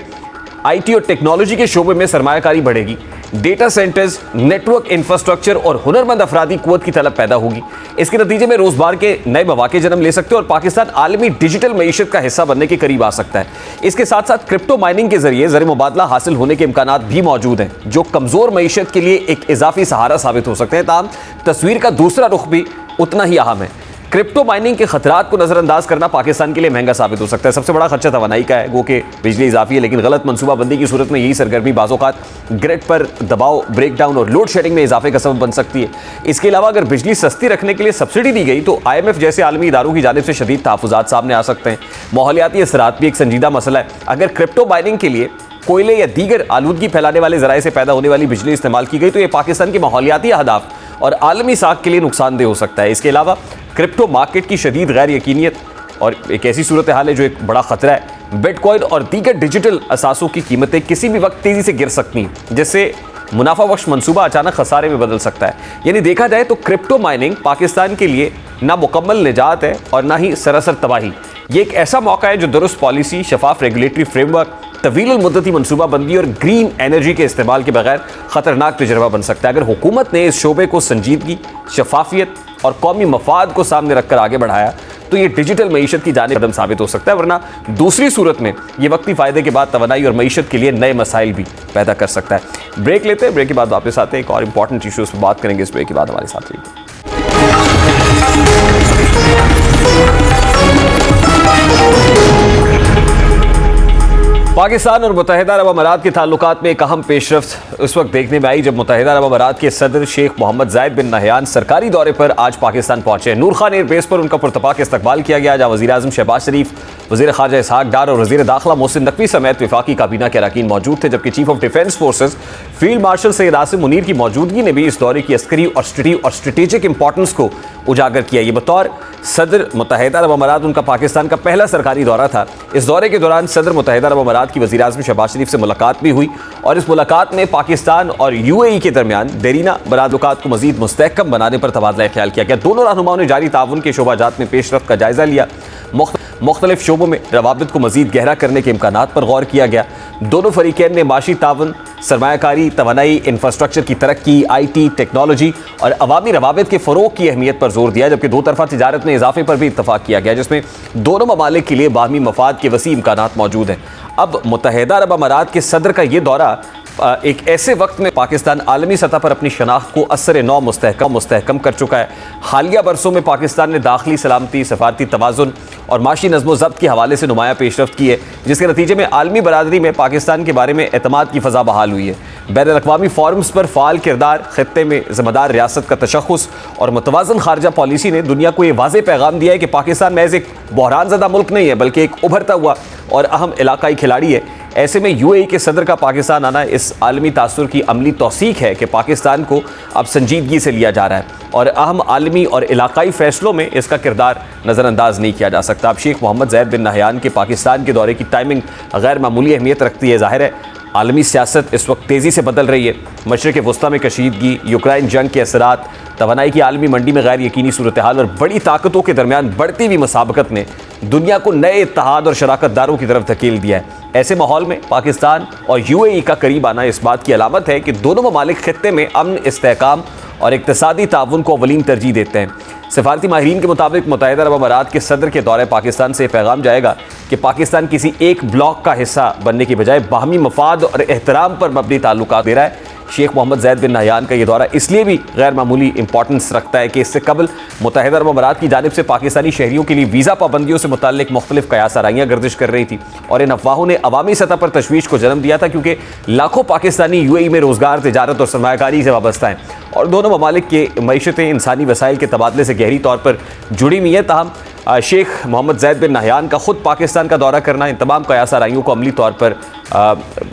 आईटी और टेक्नोलॉजी के शोबे में सरमायाकारी बढ़ेगी, डेटा सेंटर्स, नेटवर्क इंफ्रास्ट्रक्चर और हुनरमंद अफरादी कुव्वत की तलब पैदा होगी। इसके नतीजे में रोजगार के नए मौके जन्म ले सकते हैं और पाकिस्तान आलमी डिजिटल मईशत का हिस्सा बनने के करीब आ सकता है। इसके साथ साथ क्रिप्टो माइनिंग के जरिए ज़र मुबादला हासिल होने के इम्कानात भी मौजूद हैं, जो कमजोर मईशत के लिए एक इजाफी सहारा साबित हो सकते हैं। ताहम तस्वीर का दूसरा रुख भी उतना ही अहम है। क्रिप्टो माइनिंग के खतरात को नजरअंदाज करना पाकिस्तान के लिए महंगा साबित हो सकता है। सबसे बड़ा खर्चा तवानाई का है, गो कि बिजली इजाफी है, लेकिन गलत मनसूबाबंदी की सूरत में यही सरगर्मी बाज़-औक़ात ग्रिड पर दबाव, ब्रेकडाउन और लोड शेडिंग में इजाफे का सबब बन सकती है। इसके अलावा अगर बिजली सस्ती रखने के लिए सब्सिडी दी गई तो IMF जैसे आलमी इदारों की जानिब से शदीद तहफ़्फ़ुज़ात सामने आ सकते हैं। माहौलियाती असरात भी एक संजीदा मसला है। अगर क्रिप्टो माइनिंग के लिए कोयले या दीगर आलूदगी फैलाने वाले ज़राए से पैदा होने वाली बिजली इस्तेमाल की गई तो यह पाकिस्तान के माहौलियाती अहदाफ और आलमी साख के लिए नुकसानदेह हो सकता है। इसके अलावा क्रिप्टो मार्केट की शदीद गैर यकीनियत और एक ऐसी सूरत हाल है जो एक बड़ा खतरा है। बिटकॉइन और दीगर डिजिटल असासों की कीमतें किसी भी वक्त तेज़ी से गिर सकती हैं, जिससे मुनाफा बख्श मंसूबा अचानक खसारे में बदल सकता है। यानी देखा जाए तो क्रिप्टो माइनिंग पाकिस्तान के लिए ना मुकम्मल निजात है और ना ही सरासर तबाही। ये एक ऐसा मौका है जो दुरुस्त पॉलिसी, शफाफ रेगुलेटरी फ्रेमवर्क, तवील मुद्दती मनसूबाबंदी और ग्रीन एनर्जी के इस्तेमाल के बगैर खतरनाक तजर्बा बन सकता है। अगर हुकूमत ने इस शोबे को संजीदगी, शफाफियत और कौमी मफाद को सामने रखकर आगे बढ़ाया तो ये डिजिटल मईशत की जानिब कदम साबित हो सकता है, वरना दूसरी सूरत में ये वक्ती फ़ायदे के बाद तवानाई और मईशत के लिए नए मसाइल भी पैदा कर सकता है। ब्रेक लेते हैं, ब्रेक के बाद वापस आते हैं, एक और इंपॉर्टेंट इशूज़ पर बात करेंगे। इस ब्रेक के बाद हमारे साथ रहिए। पाकिस्तान और मुत्तहिदा अरब अमारात के ताल्लुकात में एक अहम पेशरफ्त उस वक्त देखने में आई जब मुत्तहिदा अरब अमारात के सदर शेख मोहम्मद जायद बिन नहयान सरकारी दौरे पर आज पाकिस्तान पहुंचे। नूर खान एयरबेस पर उनका पुरतपाक इस्तकबाल किया गया, जहाँ वज़ीर आज़म शहबाज शरीफ, वज़ीर ख़ारजा इसहाक डार और वज़ीर दाखिला मोहसिन नकवी समेत वफाकी काबीना के अरकान मौजूद थे, जबकि chief of defence forces field marshal Syed Asim Munir की मौजूदगी ने भी इस दौरे की अस्करी और स्ट्रेटेजिक इंपॉर्टेंस को उजागर किया। ये बतौर सदर मुत्तहिदा अरब अमारात उनका पाकिस्तान का पहला सरकारी दौरा था। इस दौरे के दौरान सदर मुत्तहिदा अरब अमारात की वज़ीर आज़म शहबाज शरीफ से मुलाकात भी हुई और इस मुलाकात में पाकिस्तान और UAE के दरमियान देरीना बरादुकात को मज़ीद मुस्तहकम बनाने पर तबादला ख्याल किया गया। दोनों रहनुमाओं ने जारी ताउन के शोबाजात में पेशरफ्त का जायज़ा लिया। मुख्तलिफ शोबों में रवाबित को मज़ीद गहरा करने के इम्कानात पर गौर किया गया। दोनों फरीकैन ने माशी ताउन, सरमायाकारी, तवानाई, इंफ्रास्ट्रक्चर की तरक्की, IT, टेक्नोलॉजी और अवामी रवाबित के फ़रोग की अहमियत पर जोर दिया, जबकि दो तरफ़ा तिजारत में इजाफे पर भी इत्तफाक किया गया, जिसमें दोनों ममालिक के लिए बाहमी मफाद के वसी इम्कानात मौजूद हैं। अब मुत्तहिदा अरब अमारात के सदर का ये दौरा एक ऐसे वक्त में पाकिस्तान आलमी सतह पर अपनी शनाख्त को असर नौ मुस्तहकम कर चुका है। हालिया बरसों में पाकिस्तान ने दाखिली सलामती, सफारती तवाज़ुन और माशी नज़्म ज़ब्त के हवाले से नुमाया पेशरफ्त की है, जिसके नतीजे में आलमी बरादरी में पाकिस्तान के बारे में एतमाद की फ़ज़ा बहाल हुई है। बैनुल-अक़वामी फ़ोरम्स पर फ़ाल किरदार, ख़ित्ते में ज़िम्मेदार रियासत का तशख़्ख़ुस और मुतवाज़न खारजा पॉलिसी ने दुनिया को ये वाज़ेह पैगाम दिया है कि पाकिस्तान महज़ एक बहरान ज़दा मुल्क नहीं है, बल्कि एक उभरता हुआ और अहम इलाकाई खिलाड़ी है। ऐसे में UAE के सदर का पाकिस्तान आना इस आलमी तासुर की अमली तौसीक है कि पाकिस्तान को अब संजीदगी से लिया जा रहा है और अहम आलमी और इलाकाई फ़ैसलों में इसका किरदार नज़रअंदाज नहीं किया जा सकता। अब शेख मोहम्मद जायद बिन नहयान के पाकिस्तान के दौरे की टाइमिंग गैर मामूली अहमियत रखती है। ज़ाहिर है आलमी सियासत इस वक्त तेज़ी से बदल रही है। मशरिक़ वस्ता में कशीदगी, यूक्रेन जंग के असरात, तवानाई की आलमी मंडी में गैर यकीनी सूरत हाल और बड़ी ताकतों के दरमियान बढ़ती हुई मुसाबकत ने दुनिया को नए इत्तेहाद और शराकतदारों की तरफ धकेल दिया है। ऐसे माहौल में पाकिस्तान और UAE का करीब आना इस बात की अलामत है कि दोनों ममालिक खित्ते में अमन, इस्तेहकाम और इक़्तिसादी ताउन को अवलीन तरजीह देते हैं। सफारती माहिरीन के मुताबिक मुत्तहिदा अरब अमारात के सदर के दौरे पाकिस्तान से पैगाम जाएगा कि पाकिस्तान किसी एक ब्लॉक का हिस्सा बनने की बजाय बाहमी मफाद और एहतराम पर मबनी ताल्लुकात दे रहा है। शेख मोहम्मद जायद बिन नहयान का ये दौरा इसलिए भी गैर मामूली इंपॉर्टेंस रखता है कि इससे कबल मुत्तहिदा अरब अमारात की जानिब से पाकिस्तानी शहरियों के लिए वीज़ा पाबंदियों से मुताल्लिक मुख्तलिफ कयास आराइयाँ गर्दिश कर रही थी और इन अफवाहों ने अवामी सतह पर तशवीश को जन्म दिया था, क्योंकि लाखों पाकिस्तानी UAE में रोज़गार, तिजारत और सरमायाकारी से वाबस्ता हैं और दोनों ममालिक के मईशतें इंसानी वसाइल के तबादले से गहरी तौर पर जुड़ी हुई हैं। ताहम शेख मोहम्मद जैद बिन नहयान का खुद पाकिस्तान का दौरा करना इन तमाम कयास आराइयों को अमली तौर पर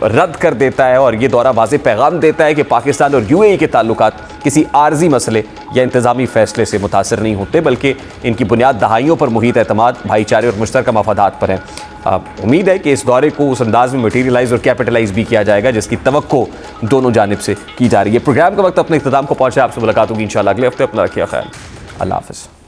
रद्द कर देता है और ये दौरा वाज़ेह पैगाम देता है कि पाकिस्तान और यूएई के ताल्लुकात किसी आर्जी मसले या इंतज़ामी फ़ैसले से मुतासर नहीं होते, बल्कि इनकी बुनियाद दहाइयों पर मुहित एतमाद, भाईचारे और मुश्तरका मफादात पर है। उम्मीद है कि इस दौरे को उस अंदाज में मटीरियलाइज और कैपिटलाइज भी किया जाएगा जिसकी तवक्को दोनों जानिब से की जा रही है। प्रोग्राम का वक्त अपने इख्तिताम को पहुंचा। आपसे मुलाकात होगी इंशाल्लाह अगले हफ्ते। अपना रखिए ख्याल। अल्लाह हाफ़िज़।